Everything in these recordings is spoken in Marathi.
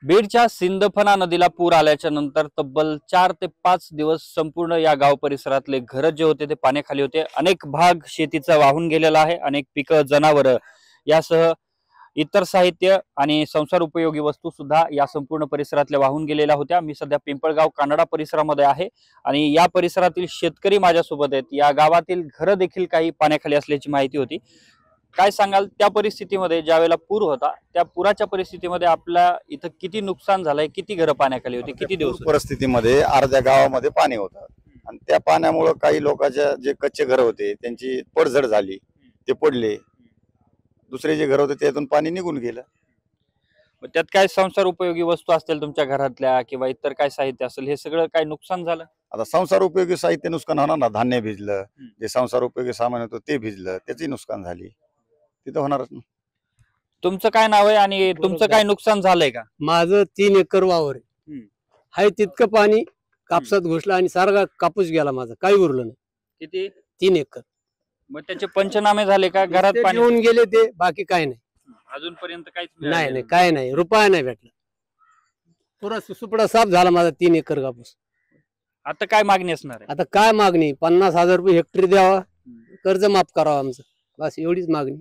बीडच्या सिंदफणा नदीला पूर आल्याच्या नंतर तब्बल 4 ते 5 दिवस संपूर्ण या गाव परिसरातले घर जे होते ते पाण्याखाली होते। अनेक भाग शेतीचा वाहून गेलेला आहे। अनेक पिकं, जनावरं यासह इतर साहित्य आणि संसार उपयोगी वस्तू सुद्धा या संपूर्ण परिसरातल्या वाहून गेलेल्या होत्या। मी सध्या पिंपळगाव कानडा परिसरामध्ये आहे आणि या परिसरातील शेतकरी माझ्यासोबत आहेत। या गावातील घर देखील काही पाण्याखाली असल्याची माहिती होती। काय सांगाल त्या परिस्थितीमध्ये, ज्यावेळेला पूर होता त्या पुराच्या परिस्थितीमध्ये आपल्या इथं किती नुकसान झालंय, किती घरं पाण्याखाली होती, किती दिवस होते? परिस्थितीमध्ये अर्ध्या गावामध्ये पाणी होतं आणि त्या पाण्यामुळे काही लोकांचे जे कच्चे घर होते त्यांची पडझड झाली, ते पडले। दुसरे जे घर होते त्यातून पाणी निघून गेलं। मग त्यात काय संसार उपयोगी वस्तू असतील तुमच्या घरातल्या किंवा इतर काय साहित्य असेल, हे सगळं काय नुकसान झालं? आता संसार उपयोगी साहित्य नुकसान होणार ना, धान्य भिजलं, जे संसार उपयोगी सामान होतं ते भिजलं, त्याची नुकसान झाली, तिथं होणारच ना। तुमचं काय नाव आहे आणि तुमचं काय नुकसान झालंय का? माझं 3 एकर वावर आहे। हाय तितकं पाणी कापसात घुसलं आणि सारखा कापूस गेला, माझा काही उरलं नाही। किती? 3 एकर। मग त्याचे पंचनामे झाले का? घरात ते पाणी येऊन गेले ते, बाकी काय नाही। अजूनपर्यंत काहीच नाही नाही, काय नाही, रुपया नाही भेटला। पुरा सुपडा साफ झाला माझा 3 एकर कापूस। आता काय मागणी असणार आहे? आता काय मागणी? 50,000 रुपये हेक्टरी द्यावा, कर्ज माफ करावं आमचं, बस एवढीच मागणी।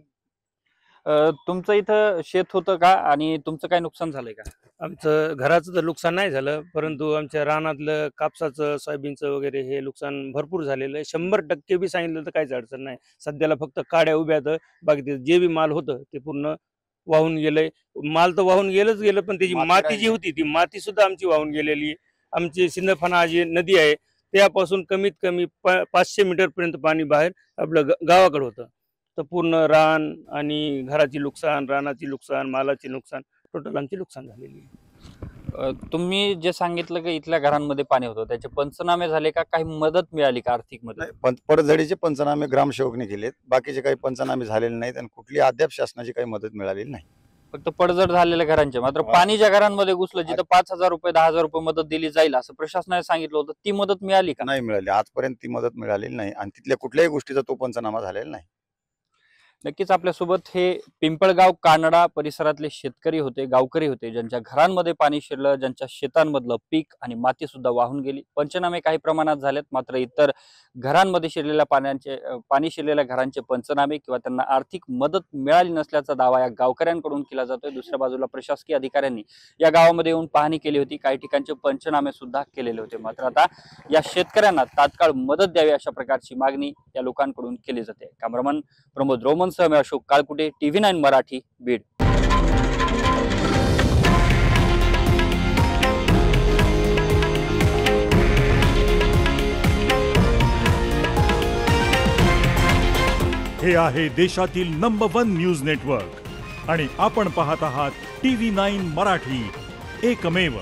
तुमचं इथं शेत होतं का आणि तुमचं काय नुकसान झालंय का? आमचं घराचं तर नुकसान नाही झालं, परंतु आमच्या रानातलं कापसाचं, सोयाबीनचं वगैरे हे नुकसान भरपूर झालेलं आहे। 100% बी सांगितलं तर काहीच अडचण नाही। सध्याला फक्त काड्या उभ्या आहेत, बाकी जे बी माल होतं ते पूर्ण वाहून गेलंय। माल तर वाहून गेलंच गेलं, पण त्याची माती जी होती ती माती सुद्धा आमची वाहून गेलेली। आमची सिंदफणा जी नदी आहे त्यापासून कमीत कमी 500 मीटर पर्यंत पाणी बाहेर आपलं गावाकडे होतं। तर पूर्ण रान आणि घराची नुकसान, रानाची नुकसान, मालाची नुकसान, टोटल आमची नुकसान झालेली आहे। तुम्ही जे सांगितलं की इथल्या घरांमध्ये पाणी होतं, त्याचे पंचनामे झाले का? काही मदत मिळाली का आर्थिक मदत? पडझडीचे पंचनामे ग्रामसेवकने केलेत, बाकीचे काही पंचनामे झालेले नाहीत आणि कुठली अद्याप शासनाची काही मदत मिळालेली नाही। फक्त पडझड झालेल्या घरांचे मात्र पाणी ज्या घरांमध्ये घुसलं, जिथं 5,000 रुपये 10,000 रुपये मदत दिली जाईल असं प्रशासनाने सांगितलं होतं, ती मदत मिळाली का? नाही मिळाली, आजपर्यंत ती मदत मिळालेली नाही आणि तिथल्या कुठल्याही गोष्टीचा तो पंचनामा झालेला नाही। नक्कीच आपल्यासोबत हे पिंपळगाव कानडा परिसरातले शेतकरी होते, गावकरी होते, ज्यांच्या घरांमध्ये पाणी शिरलं, ज्यांच्या शेतांमधलं पीक आणि माती सुद्धा वाहून गेली। पंचनामे काही प्रमाणात झालेत, मात्र इतर घरांमध्ये शिरलेल्या पाणी शिरलेल्या घरांचे पंचनामे किंवा त्यांना आर्थिक मदत मिळाली नसल्याचा दावा या गावकऱ्यांकडून केला जातोय। दुसऱ्या बाजूला प्रशासकीय अधिकाऱ्यांनी या गावामध्ये येऊन पाहणी केली होती, काही ठिकाणचे पंचनामे सुद्धा केलेले होते। मात्र आता या शेतकऱ्यांना तात्काळ मदत द्यावी अशा प्रकारची मागणी या लोकांकडून केली जाते। कॅमेरामन प्रमोद रोमन सह मैं अशोक काळकुटे, TV9 मराठी, बीड। हे आहे देशातील नंबर 1 न्यूज नेटवर्क आणि आपण पाहत आहात TV9 मराठी, एकमेव।